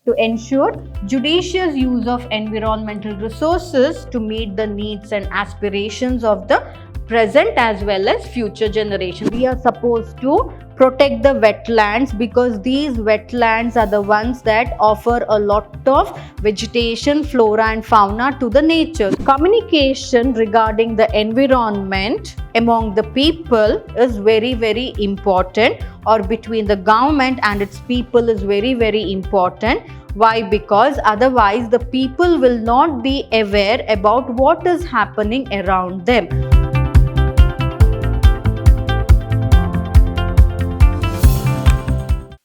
to ensure judicious use of environmental resources to meet the needs and aspirations of the present as well as future generations. We are supposed to protect the wetlands because these wetlands are the ones that offer a lot of vegetation, flora and fauna to the nature. Communication regarding the environment among the people is very, very important, or between the government and its people is very, very important. Why? Because otherwise the people will not be aware about what is happening around them.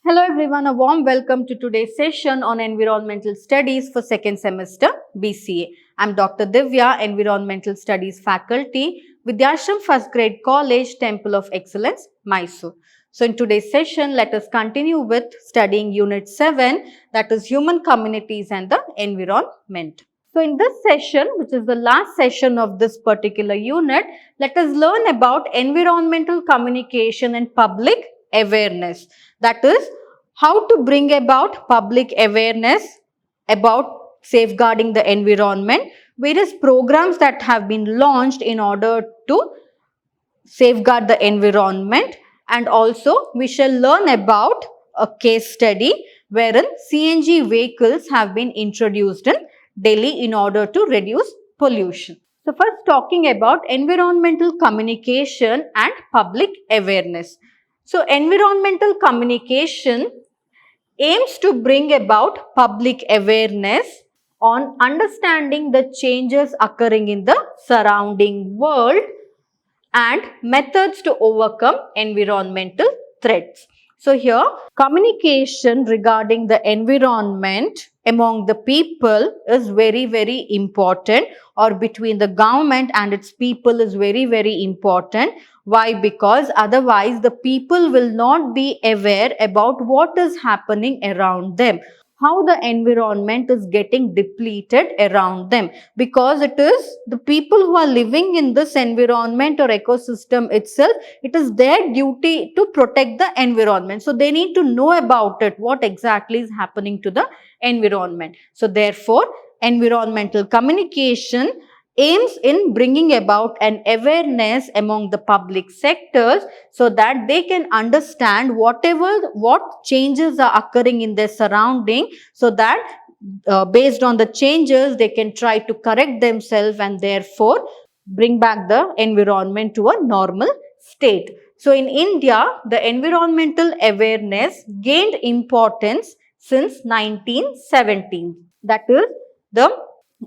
Hello everyone, a warm welcome to today's session on Environmental Studies for second semester B.Ca. I'm Dr. Divya, Environmental Studies faculty, Vidhyaashram First Grade College, Temple of Excellence, MYSURU. So in today's session, let us continue with studying Unit 7, that is Human Communities and the Environment. So in this session, which is the last session of this particular unit, let us learn about environmental communication and public awareness. That is, how to bring about public awareness about safeguarding the environment, various programs that have been launched in order to safeguard the environment, and also we shall learn about a case study wherein CNG vehicles have been introduced in Delhi in order to reduce pollution. So first, talking about environmental communication and public awareness. So environmental communication aims to bring about public awareness on understanding the changes occurring in the surrounding world and methods to overcome environmental threats. So here, communication regarding the environment among the people is very, very important, or between the government and its people is very, very important. Why? Because otherwise the people will not be aware about what is happening around them, how the environment is getting depleted around them, because it is the people who are living in this environment or ecosystem itself, it is their duty to protect the environment. So they need to know about it, what exactly is happening to the environment. So therefore, environmental communication aims in bringing about an awareness among the public sectors so that they can understand what changes are occurring in their surrounding, so that based on the changes they can try to correct themselves and therefore bring back the environment to a normal state. So in India, the environmental awareness gained importance since 1917. That is, the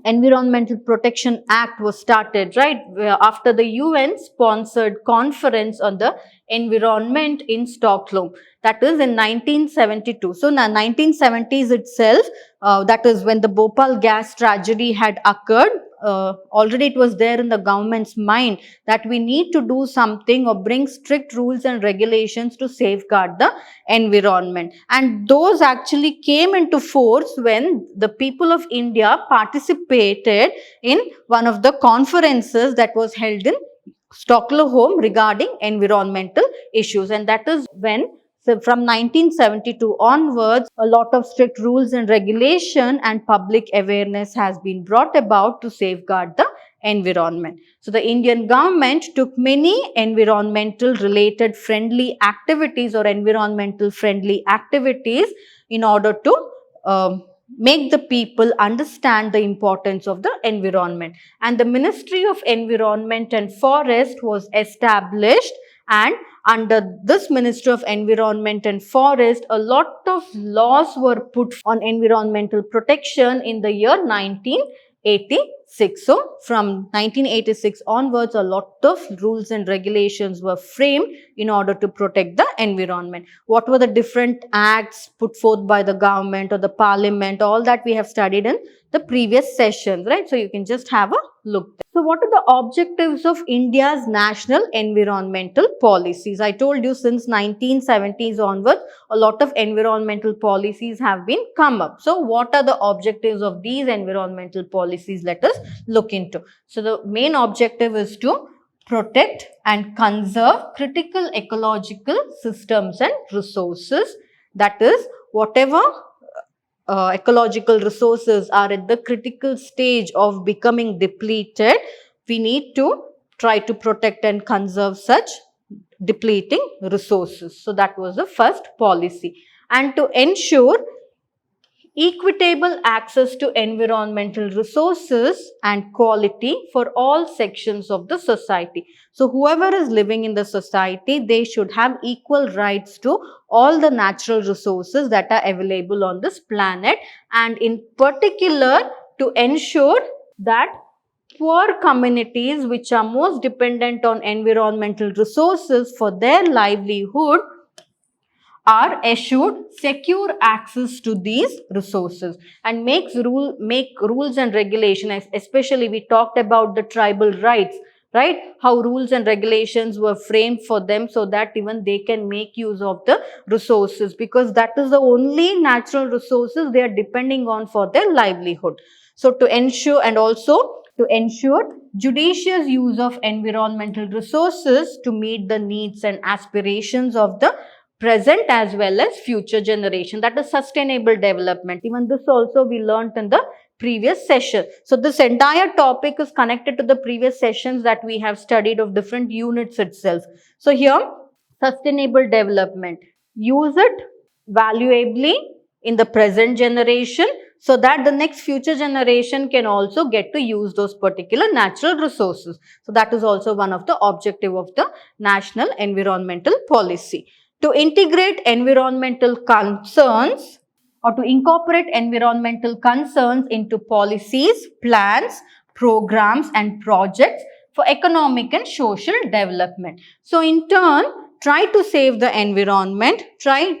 Environmental Protection Act was started, right, after the UN sponsored conference on the environment in Stockholm. That is in 1972. So in the 1970s itself, that is when the Bhopal gas tragedy had occurred, already it was there in the government's mind that we need to do something or bring strict rules and regulations to safeguard the environment. And those actually came into force when the people of India participated in one of the conferences that was held in Stockholm regarding environmental issues. And that is when, so from 1972 onwards, a lot of strict rules and regulation and public awareness has been brought about to safeguard the environment. So the Indian government took many environmental related friendly activities or environmental friendly activities in order to make the people understand the importance of the environment. And the Ministry of Environment and Forest was established, and under this Ministry of Environment and Forest, a lot of laws were put on environmental protection in the year 1986. So from 1986 onwards, a lot of rules and regulations were framed in order to protect the environment. What were the different acts put forth by the government or the parliament? All that we have studied in the previous sessions, right? So you can just have a look there. So what are the objectives of India's national environmental policies? I told you since 1970s onwards, a lot of environmental policies have been come up. So what are the objectives of these environmental policies? Let us look into. So the main objective is to protect and conserve critical ecological systems and resources. That is, whatever ecological resources are at the critical stage of becoming depleted, we need to try to protect and conserve such depleting resources. So that was the first policy. And to ensure equitable access to environmental resources and quality for all sections of the society. So whoever is living in the society, they should have equal rights to all the natural resources that are available on this planet, and in particular to ensure that poor communities which are most dependent on environmental resources for their livelihood are assured secure access to these resources, and make rules and regulations. Especially we talked about the tribal rights, right? How rules and regulations were framed for them so that even they can make use of the resources, because that is the only natural resources they are depending on for their livelihood. So to ensure, and also to ensure judicious use of environmental resources to meet the needs and aspirations of the present as well as future generation, that is sustainable development. Even this also we learnt in the previous session. So this entire topic is connected to the previous sessions that we have studied of different units itself. So here, sustainable development, use it valuably in the present generation so that the next future generation can also get to use those particular natural resources. So that is also one of the objective of the national environmental policy. To integrate environmental concerns or to incorporate environmental concerns into policies, plans, programs and projects for economic and social development. So in turn, try to save the environment,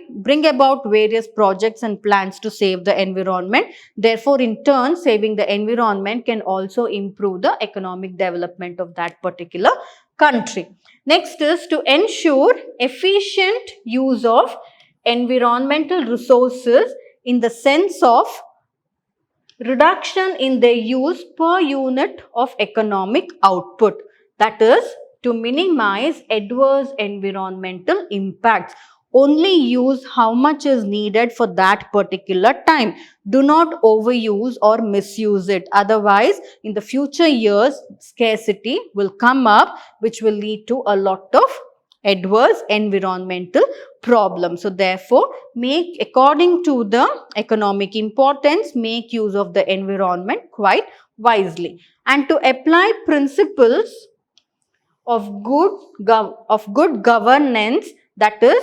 bring about various projects and plans to save the environment. Therefore, in turn, saving the environment can also improve the economic development of that particular country. Next is to ensure efficient use of environmental resources in the sense of reduction in their use per unit of economic output. That is to minimize adverse environmental impacts. Only use how much is needed for that particular time. Do not overuse or misuse it. Otherwise, in the future years, scarcity will come up, which will lead to a lot of adverse environmental problems. So therefore, make according to the economic importance, make use of the environment quite wisely. And to apply principles of good governance, that is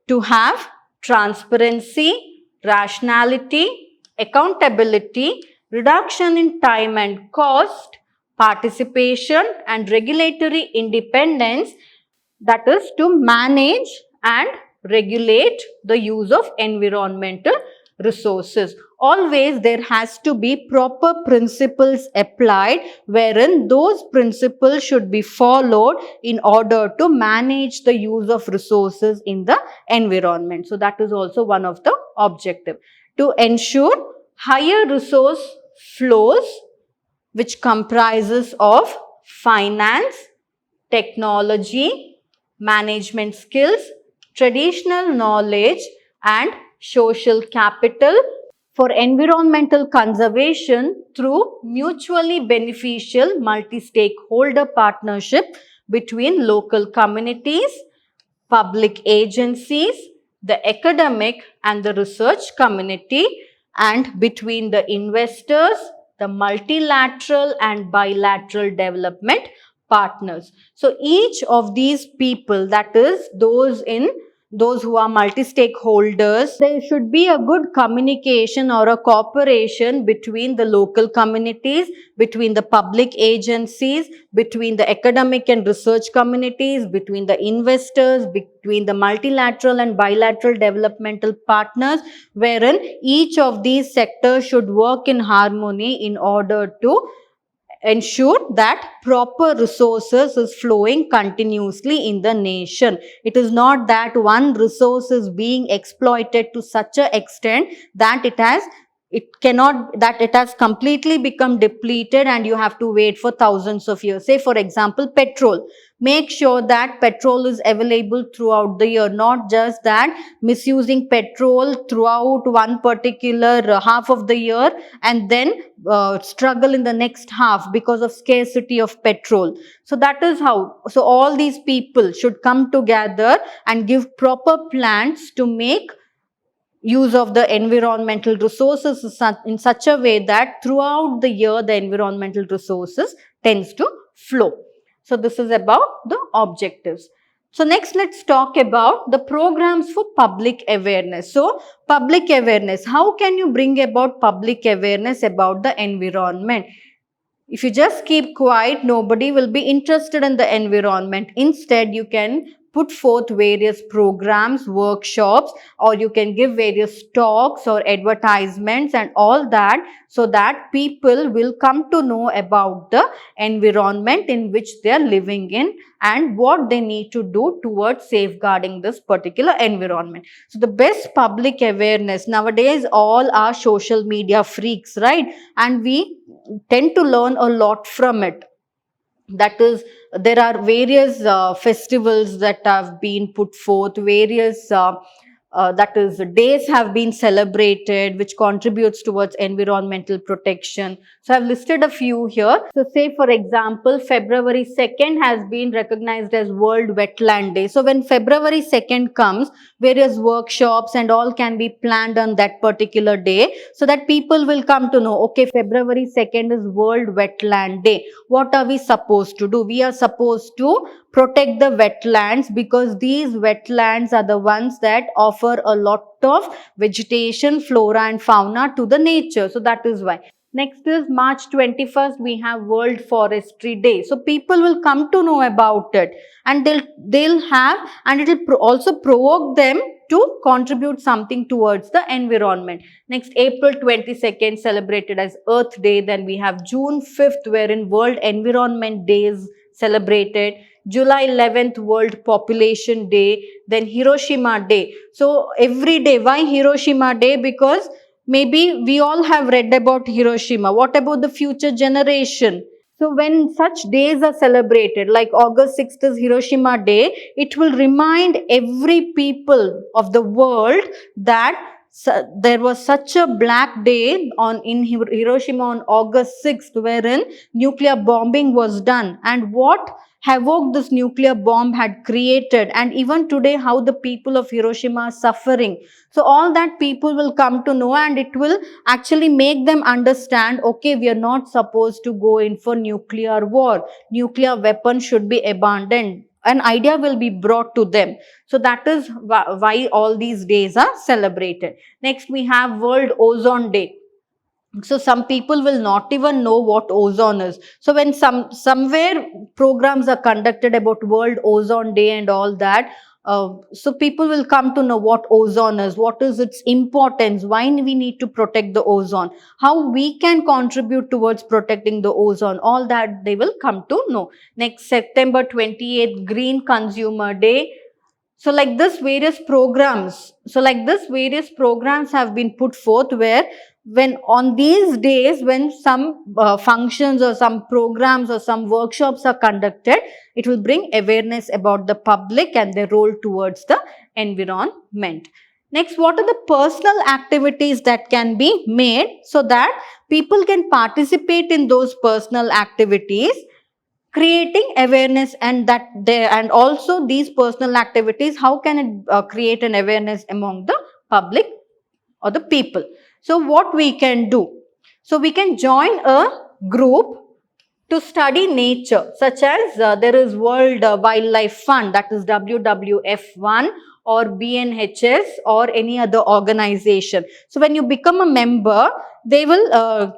to have transparency, rationality, accountability, reduction in time and cost, participation and regulatory independence, that is to manage and regulate the use of environmental resources. Always there has to be proper principles applied, wherein those principles should be followed in order to manage the use of resources in the environment. So that is also one of the objective. To ensure higher resource flows, which comprises of finance, technology, management skills, traditional knowledge and social capital for environmental conservation through mutually beneficial multi-stakeholder partnership between local communities, public agencies, the academic and the research community, and between the investors, the multilateral and bilateral development partners. So each of these people, that is those who are multi-stakeholders, there should be a good communication or a cooperation between the local communities, between the public agencies, between the academic and research communities, between the investors, between the multilateral and bilateral developmental partners, wherein each of these sectors should work in harmony in order to ensure that proper resources is flowing continuously in the nation. It is not that one resource is being exploited to such an extent that it has it cannot, that it has completely become depleted and you have to wait for thousands of years. Say for example, petrol. Make sure that petrol is available throughout the year, not just that misusing petrol throughout one particular half of the year and then struggle in the next half because of scarcity of petrol. So that is how, so all these people should come together and give proper plans to make use of the environmental resources in such a way that throughout the year the environmental resources tends to flow. So this is about the objectives. So next let's talk about the programs for public awareness. So public awareness, how can you bring about public awareness about the environment? If you just keep quiet, nobody will be interested in the environment. Instead, you can put forth various programs, workshops, or you can give various talks or advertisements and all that, so that people will come to know about the environment in which they are living in and what they need to do towards safeguarding this particular environment. So the best public awareness nowadays, all are social media freaks, right? And we tend to learn a lot from it. That is, there are various festivals that have been put forth, various that is, days have been celebrated which contributes towards environmental protection. So I've listed a few here. So say for example, February 2nd has been recognized as World Wetland Day. So when February 2nd comes, various workshops and all can be planned on that particular day, so that people will come to know, okay, February 2nd is World Wetland Day. What are we supposed to do? We are supposed to protect the wetlands, because these wetlands are the ones that offer a lot of vegetation, flora and fauna to the nature. So that is why. Next is March 21st, we have World Forestry Day. So people will come to know about it, and they'll have, and it will also provoke them to contribute something towards the environment. Next, April 22nd celebrated as Earth Day. Then we have June 5th wherein World Environment Day is celebrated. July 11th World Population Day. Then Hiroshima Day. So every day, why Hiroshima Day? Because maybe we all have read about Hiroshima. What about the future generation? So when such days are celebrated, like August 6th is Hiroshima Day, it will remind every people of the world that there was such a black day in Hiroshima on August 6th, wherein nuclear bombing was done, and what havoc this nuclear bomb had created, and even today how the people of Hiroshima are suffering. So all that people will come to know, and it will actually make them understand, okay, we are not supposed to go in for nuclear war. Nuclear weapons should be abandoned. An idea will be brought to them. So that is why all these days are celebrated. Next, we have World Ozone Day. So some people will not even know what ozone is. So when somewhere programs are conducted about World Ozone Day and all that, so people will come to know what ozone is, what is its importance, why we need to protect the ozone, how we can contribute towards protecting the ozone, all that they will come to know. Next, September 28th, Green Consumer Day. So like this various programs, have been put forth, where when on these days, when some functions or some programs or some workshops are conducted, it will bring awareness about the public and their role towards the environment. Next, what are the personal activities that can be made so that people can participate in those personal activities, creating awareness, and also these personal activities, how can it create an awareness among the public or the people? So what we can do? So we can join a group to study nature, such as there is World Wildlife Fund, that is WWF1, or BNHS, or any other organization. So when you become a member, they will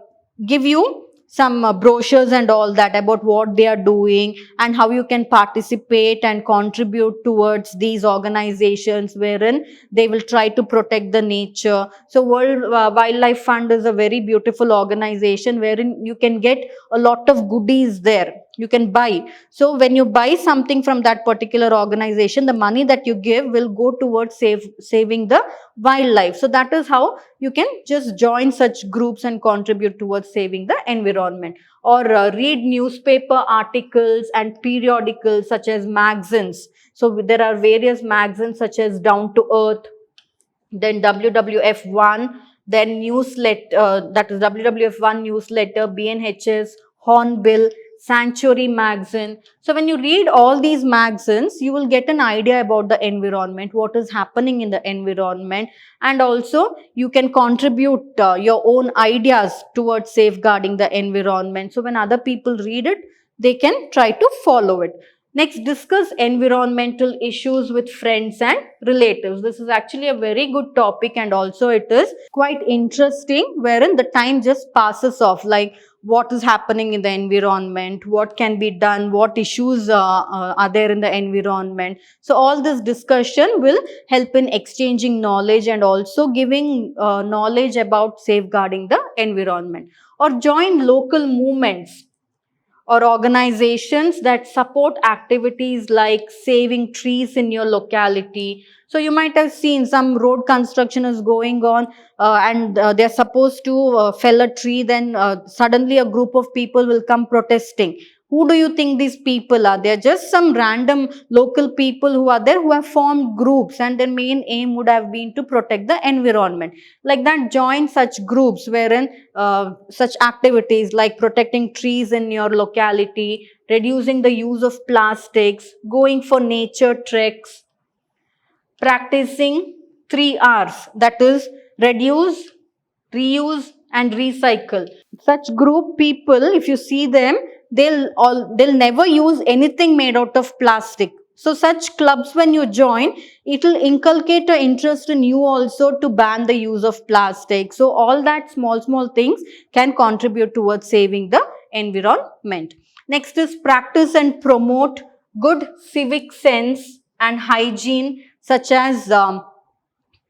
give you some brochures and all that about what they are doing and how you can participate and contribute towards these organizations, wherein they will try to protect the nature. So World Wildlife Fund is a very beautiful organization wherein you can get a lot of goodies there. You can buy. So when you buy something from that particular organization, the money that you give will go towards saving the wildlife. So that is how you can just join such groups and contribute towards saving the environment. Or read newspaper articles and periodicals such as magazines. So there are various magazines such as Down to Earth, then WWF1, then newsletter, that is WWF1 newsletter, BNHS, Hornbill, Sanctuary magazine. So when you read all these magazines, you will get an idea about the environment, what is happening in the environment, and also you can contribute your own ideas towards safeguarding the environment. So when other people read it, they can try to follow it. Next, discuss environmental issues with friends and relatives. This is actually a very good topic, and also it is quite interesting, wherein the time just passes off, like what is happening in the environment, what can be done, what issues are there in the environment. So all this discussion will help in exchanging knowledge and also giving knowledge about safeguarding the environment. Or join local movements or organizations that support activities like saving trees in your locality. So you might have seen some road construction is going on, and they're supposed to fell a tree, then suddenly a group of people will come protesting. Who do you think these people are? They're just some random local people who are there, who have formed groups, and their main aim would have been to protect the environment. Like that, join such groups wherein such activities like protecting trees in your locality, reducing the use of plastics, going for nature treks, practicing 3 Rs, that is reduce, reuse and recycle. Such group people, if you see them, they'll never use anything made out of plastic. So such clubs, when you join, it will inculcate an interest in you also to ban the use of plastic. So all that small things can contribute towards saving the environment. Next is practice and promote good civic sense and hygiene, such as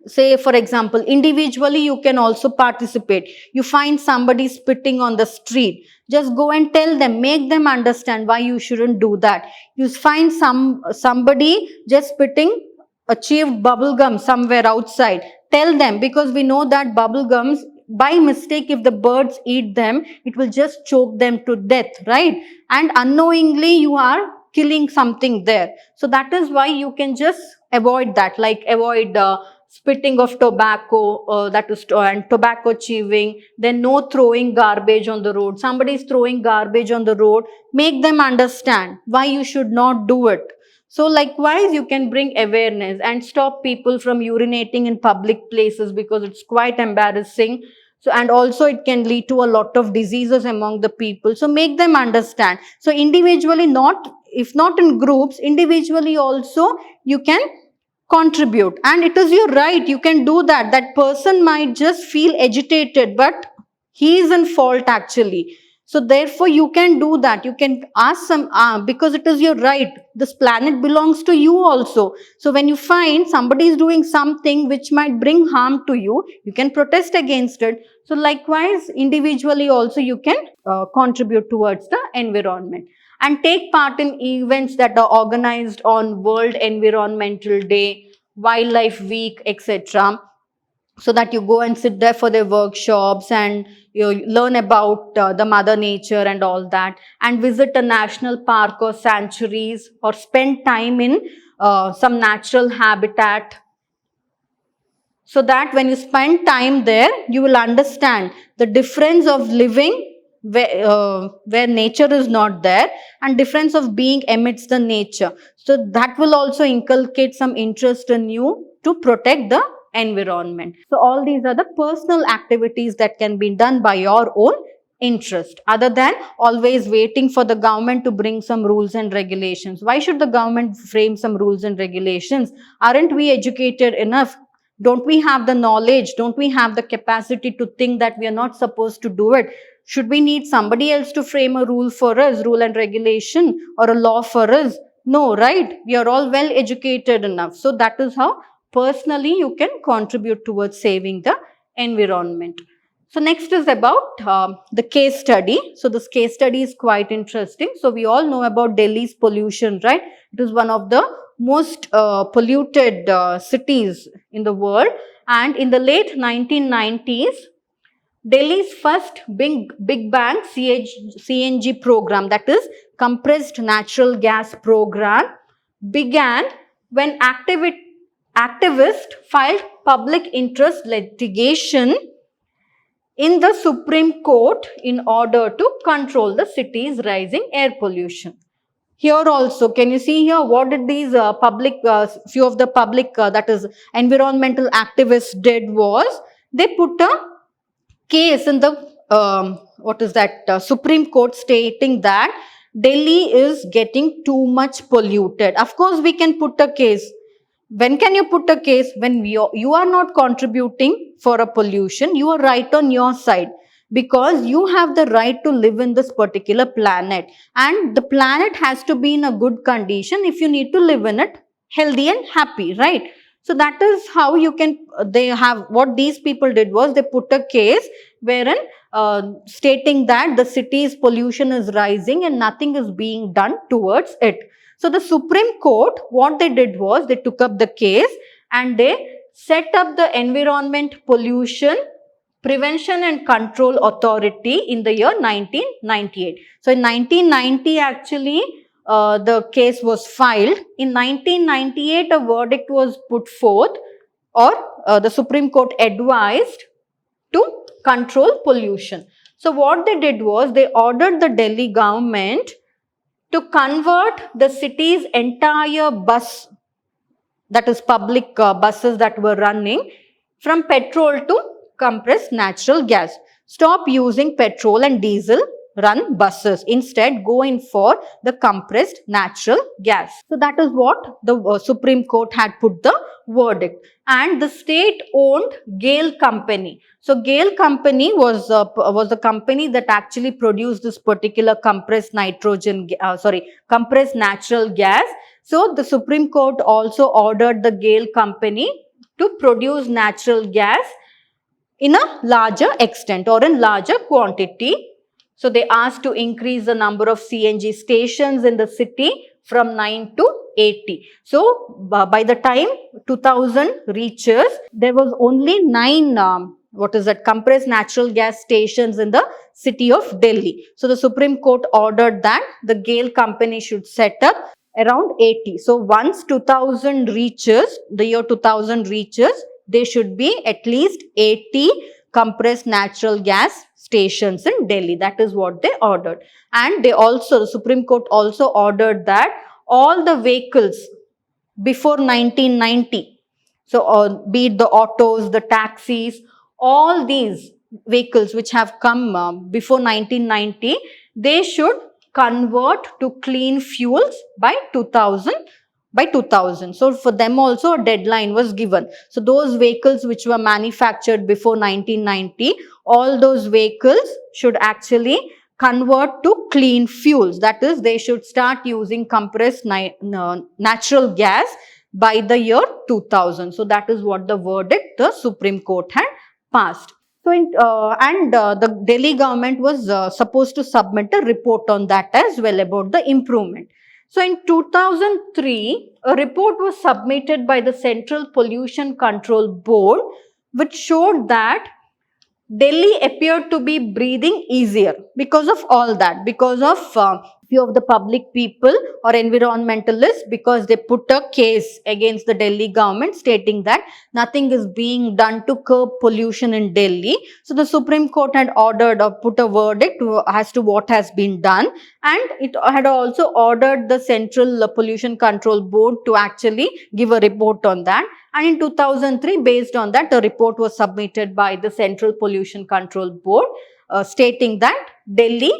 say, for example, individually you can also participate. You find somebody spitting on the street, just go and tell them, make them understand why you shouldn't do that. You find somebody just spitting achieved bubble gum somewhere outside, tell them, because we know that bubble gums, by mistake, if the birds eat them, it will just choke them to death, right? And unknowingly you are killing something there. So that is why you can just avoid that, like avoid spitting of tobacco, and tobacco chewing, then no throwing garbage on the road. Somebody is throwing garbage on the road, make them understand why you should not do it. So likewise, you can bring awareness and stop people from urinating in public places, because it's quite embarrassing. So, and also it can lead to a lot of diseases among the people. So make them understand. So individually, if not in groups, individually also you can contribute, and it is your right, you can do that. That person might just feel agitated, but he is in fault actually. So therefore you can do that. You can ask some, because it is your right. This planet belongs to you also. So when you find somebody is doing something which might bring harm to you, you can protest against it. So likewise, individually also you can contribute towards the environment. And take part in events that are organized on World Environmental Day, Wildlife Week, etc. So that you go and sit there for their workshops and you learn about the mother nature and all that, and visit a national park or sanctuaries, or spend time in some natural habitat. So that when you spend time there, you will understand the difference of living where nature is not there, and difference of being amidst the nature. So that will also inculcate some interest in you to protect the environment. So all these are the personal activities that can be done by your own interest, other than always waiting for the government to bring some rules and regulations. Why should the government frame some rules and regulations? Aren't we educated enough? Don't we have the knowledge? Don't we have the capacity to think that we are not supposed to do it? Should we need somebody else to frame a rule for us, rule and regulation, or a law for us? No, right? We are all well educated enough. So that is how personally you can contribute towards saving the environment. So next is about the case study. So this case study is quite interesting. So we all know about Delhi's pollution, right? It is one of the most polluted cities in the world. And in the late 1990s, Delhi's first big bang CNG program, that is compressed natural gas program, began when activists filed public interest litigation in the Supreme Court in order to control the city's rising air pollution. Here also, can you see here what did these few of the public, that is environmental activists did was, they put a case in the, Supreme Court stating that Delhi is getting too much polluted. Of course, we can put a case. When can you put a case? When you are not contributing for a pollution, you are right on your side, because you have the right to live in this particular planet, and the planet has to be in a good condition if you need to live in it healthy and happy, right? So that is how you can, what these people did was they put a case wherein stating that the city's pollution is rising and nothing is being done towards it. So the Supreme Court, what they did was they took up the case and they set up the Environment Pollution Prevention and Control Authority in the year 1998. So in 1990 actually the case was filed. In 1998 a verdict was put forth, or the Supreme Court advised to control pollution. So what they did was they ordered the Delhi government to convert the city's entire bus, that is public buses that were running, from petrol to compressed natural gas. Stop using petrol and diesel run buses. Instead, go in for the compressed natural gas. So that is what the Supreme Court had put the verdict. And the state-owned GAIL company. So GAIL company was the company that actually produced this particular compressed natural gas. So the Supreme Court also ordered the GAIL company to produce natural gas in a larger extent or in larger quantity. So they asked to increase the number of CNG stations in the city from 9 to 80. So by the time 2000 reaches, there was only 9 compressed natural gas stations in the city of Delhi. So the Supreme Court ordered that the GAIL company should set up around 80. So once 2000 reaches, the year 2000 reaches, there should be at least 80 compressed natural gas stations in Delhi. That is what they ordered. And the Supreme Court also ordered that all the vehicles before 1990, so be it the autos, the taxis, all these vehicles which have come before 1990, they should convert to clean fuels by 2000. So for them also a deadline was given. So those vehicles which were manufactured before 1990, all those vehicles should actually convert to clean fuels. That is, they should start using compressed natural gas by the year 2000. So that is what the verdict the Supreme Court had passed. So the Delhi government was supposed to submit a report on that as well about the improvement. So in 2003, a report was submitted by the Central Pollution Control Board, which showed that Delhi appeared to be breathing easier because of all that, because of few of the public people or environmentalists, because they put a case against the Delhi government stating that nothing is being done to curb pollution in Delhi. So the Supreme Court had ordered or put a verdict as to what has been done, and it had also ordered the Central Pollution Control Board to actually give a report on that. And in 2003, based on that, a report was submitted by the Central Pollution Control Board stating that Delhi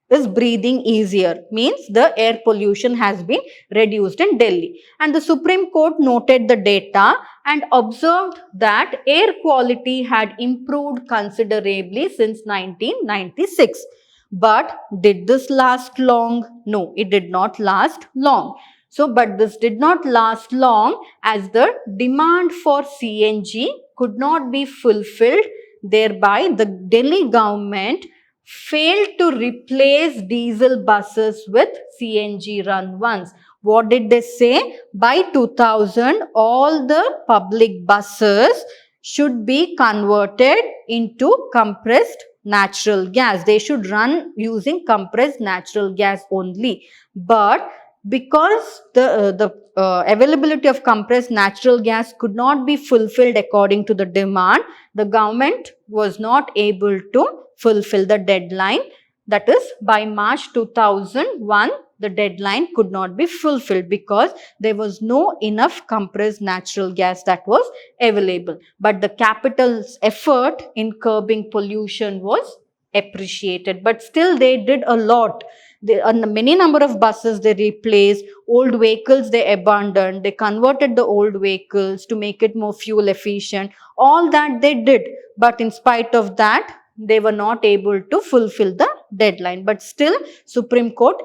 is breathing easier, means the air pollution has been reduced in Delhi. And the Supreme Court noted the data and observed that air quality had improved considerably since 1996. But did this last long? No, it did not last long. So, but this did not last long as the demand for CNG could not be fulfilled Thereby, the Delhi government failed to replace diesel buses with CNG run ones. What did they say? By 2000, all the public buses should be converted into compressed natural gas. They should run using compressed natural gas only. But because the availability of compressed natural gas could not be fulfilled according to the demand, the government was not able to fulfill the deadline. That is, by March 2001, the deadline could not be fulfilled because there was no enough compressed natural gas that was available. But the capital's effort in curbing pollution was appreciated. But still they did a lot. Many number of buses they replaced, old vehicles they abandoned, they converted the old vehicles to make it more fuel efficient. All that they did. But in spite of that, they were not able to fulfill the deadline. But still, Supreme Court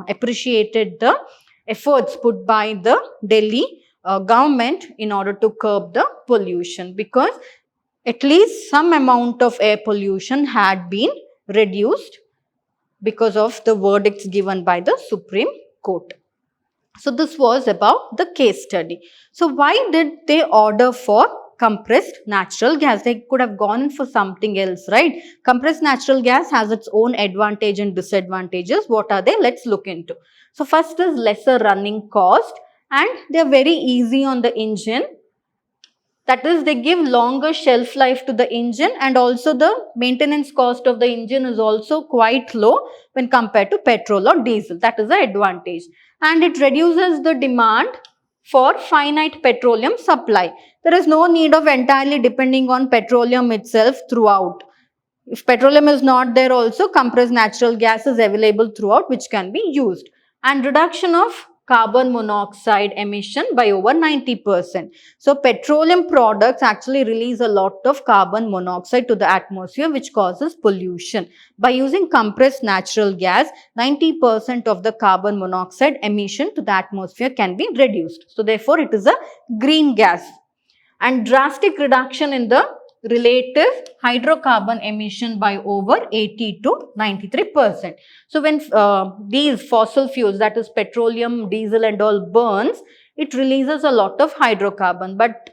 appreciated the efforts put by the Delhi government in order to curb the pollution, because at least some amount of air pollution had been reduced because of the verdicts given by the Supreme Court. So this was about the case study. So why did they order for compressed natural gas? They could have gone in for something else, right? Compressed natural gas has its own advantage and disadvantages. What are they? Let's look into. So first is lesser running cost, and they are very easy on the engine. That is, they give longer shelf life to the engine, and also the maintenance cost of the engine is also quite low when compared to petrol or diesel. That is the advantage. And it reduces the demand for finite petroleum supply. There is no need of entirely depending on petroleum itself throughout. If petroleum is not there also, compressed natural gas is available throughout, which can be used. And reduction of carbon monoxide emission by over 90%. So petroleum products actually release a lot of carbon monoxide to the atmosphere, which causes pollution. By using compressed natural gas, 90% of the carbon monoxide emission to the atmosphere can be reduced. So therefore, it is a green gas. And drastic reduction in the relative hydrocarbon emission by over 80 to 93%. So when these fossil fuels, that is petroleum, diesel and all burns, it releases a lot of hydrocarbon, but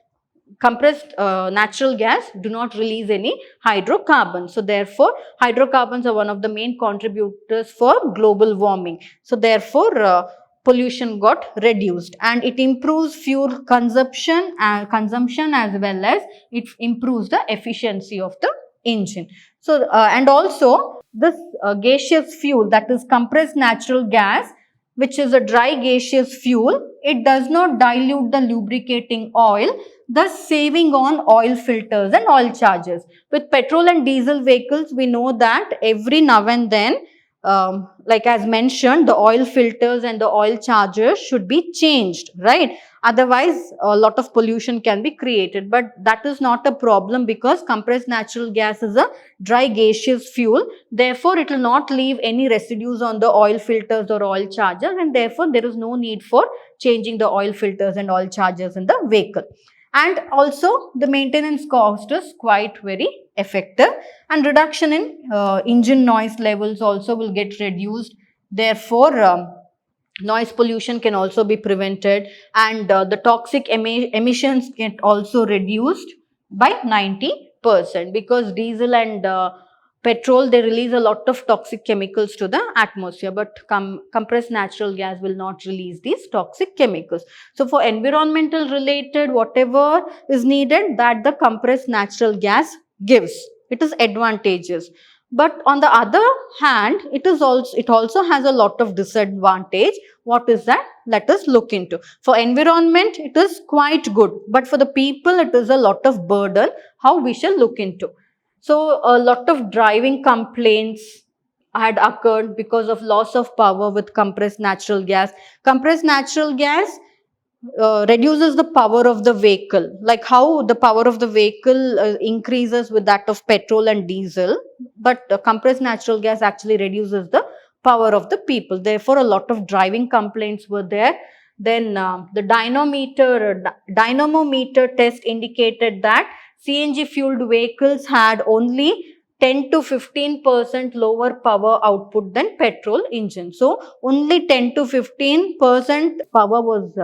compressed natural gas do not release any hydrocarbon. So therefore, hydrocarbons are one of the main contributors for global warming. So therefore, pollution got reduced, and it improves fuel consumption as well as it improves the efficiency of the engine. So and also this gaseous fuel, that is compressed natural gas, which is a dry gaseous fuel, it does not dilute the lubricating oil, thus saving on oil filters and oil charges. With petrol and diesel vehicles, we know that every now and then, like as mentioned, the oil filters and the oil chargers should be changed, right? Otherwise, a lot of pollution can be created. But that is not a problem because compressed natural gas is a dry gaseous fuel. Therefore, it will not leave any residues on the oil filters or oil chargers, and therefore, there is no need for changing the oil filters and oil chargers in the vehicle. And also, the maintenance cost is quite very effective, and reduction in engine noise levels also will get reduced. Therefore, noise pollution can also be prevented, and the toxic emissions get also reduced by 90%, because diesel and petrol, they release a lot of toxic chemicals to the atmosphere, but compressed natural gas will not release these toxic chemicals. So for environmental related whatever is needed, that the compressed natural gas gives, it is advantageous. But on the other hand, it also has a lot of disadvantage. What is that? Let us look into. For environment, it is quite good, but for the people, it is a lot of burden. How we shall look into? So a lot of driving complaints had occurred because of loss of power with compressed natural gas. Compressed natural gas reduces the power of the vehicle, like how the power of the vehicle increases with that of petrol and diesel, but compressed natural gas actually reduces the power of the people. Therefore, a lot of driving complaints were there. Then the dynamometer test indicated that CNG fueled vehicles had only 10 to 15% lower power output than petrol engines. So only 10 to 15% power was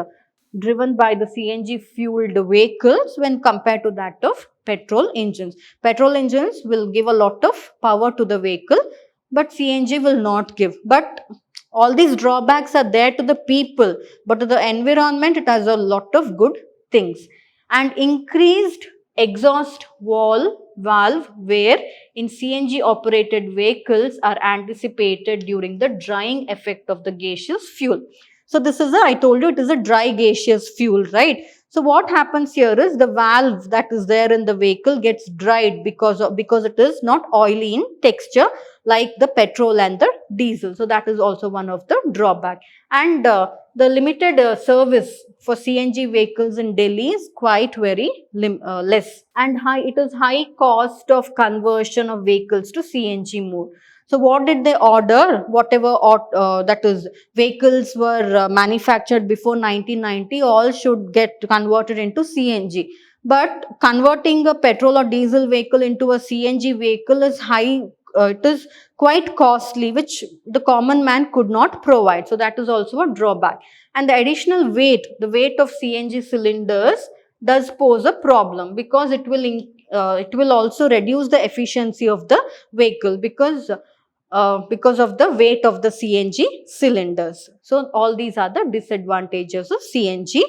driven by the CNG fueled vehicles when compared to that of petrol engines. Petrol engines will give a lot of power to the vehicle, but CNG will not give. But all these drawbacks are there to the people, but to the environment it has a lot of good things. And increased exhaust valve wear in CNG operated vehicles are anticipated during the drying effect of the gaseous fuel. So this is I told you it is a dry gaseous fuel, right? So what happens here is the valve that is there in the vehicle gets dried because it is not oily in texture like the petrol and the diesel. So that is also one of the drawback. And the limited service for CNG vehicles in Delhi is quite very less, and it is high cost of conversion of vehicles to CNG mode. So what did they order? Whatever that is vehicles were manufactured before 1990, all should get converted into CNG. But converting a petrol or diesel vehicle into a CNG vehicle is high. It is quite costly, which the common man could not provide. So that is also a drawback. And the additional weight, the weight of CNG cylinders does pose a problem, because it will also reduce the efficiency of the vehicle because of the weight of the CNG cylinders. So all these are the disadvantages of CNG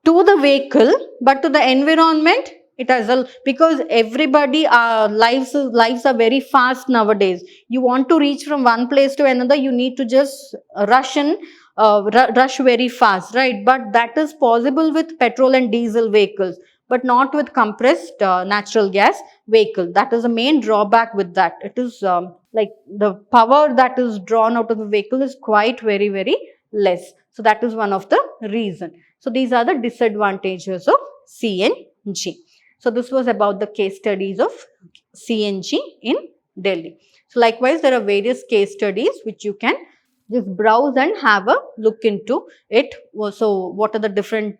to the vehicle, but to the environment it has because everybody lives are very fast nowadays. You want to reach from one place to another, you need to just rush very fast, right? But that is possible with petrol and diesel vehicles, but not with compressed natural gas vehicle. That is the main drawback with that. It is like the power that is drawn out of the vehicle is quite very, very less. So that is one of the reason. So these are the disadvantages of CNG. So this was about the case studies of CNG in Delhi. So likewise, there are various case studies which you can just browse and have a look into it. So what are the different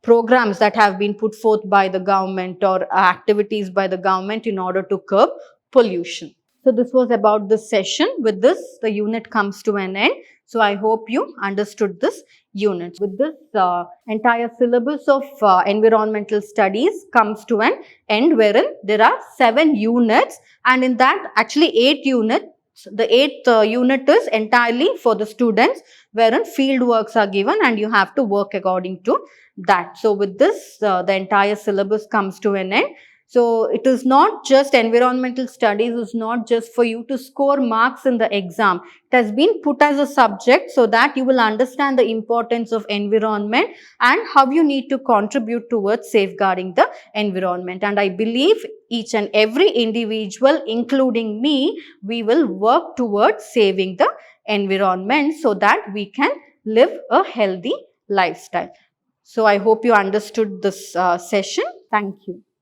programs that have been put forth by the government, or activities by the government in order to curb pollution. So this was about this session. With this, the unit comes to an end. So I hope you understood this unit. With this, entire syllabus of environmental studies comes to an end, wherein there are 7 units, and in that actually 8 units. The 8th unit is entirely for the students, wherein field works are given and you have to work according to that. So with this, the entire syllabus comes to an end. So it is not just environmental studies, is not just for you to score marks in the exam. It has been put as a subject so that you will understand the importance of environment and how you need to contribute towards safeguarding the environment. And I believe each and every individual, including me, we will work towards saving the environment so that we can live a healthy lifestyle. So I hope you understood this session. Thank you.